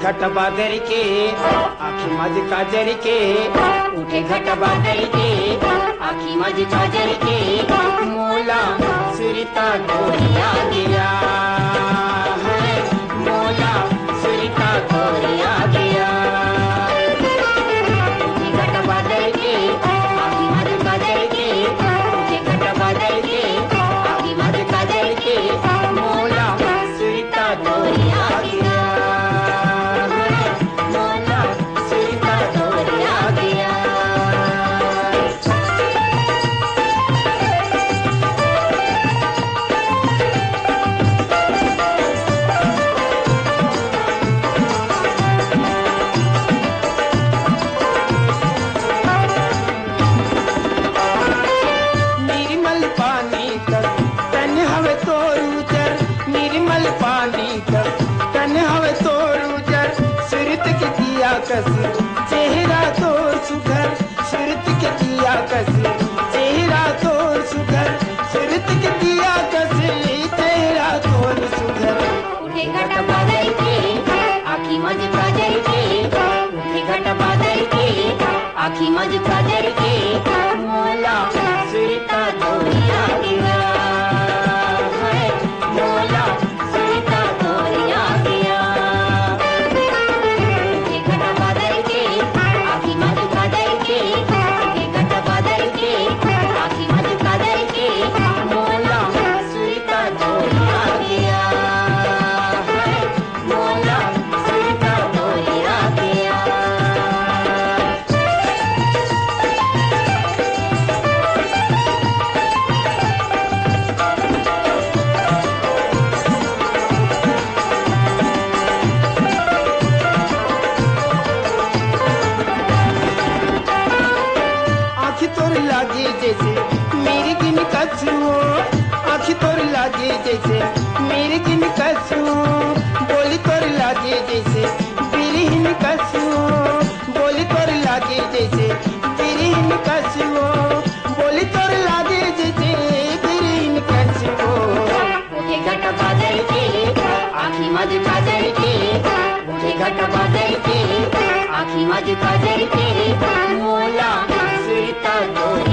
घट बादल के आखी मज काजर के उठे घट बादल के आखी मज काजर के मोला सुरता गोरिया गिरा है मोला सुरता गोरिया गिरा उठे घट बादल के आखी मज काजर के उठे घट बादल के आखी मज काजर के मोला सुरता गोरिया गिरा चेहरा तो सुघर सुरत के दिया कसी चेहरा तो सुघर सुरत के दिया कसी चेहरा तो सुघर उठे घट बादल के आखी मज काजल के उठे घट बादल के आखी मज काजल के मोला सुरता गोरिया गिरा है मोला सुरता गोरिया गिरा जैसे मेरे किन कसू आँखी तोर लागे जैसे मेरे किन कसू बोली तोर लागे जैसे बिरहिन कसू बोली तोर लागे जैसे बिरहिन कसू बोली तोर लागे जैसे बिरहिन कसू उठे घट बादल के आखी मज काजल के उठे घट बादल के आखी मज काजल के मोला सुरता गोरिया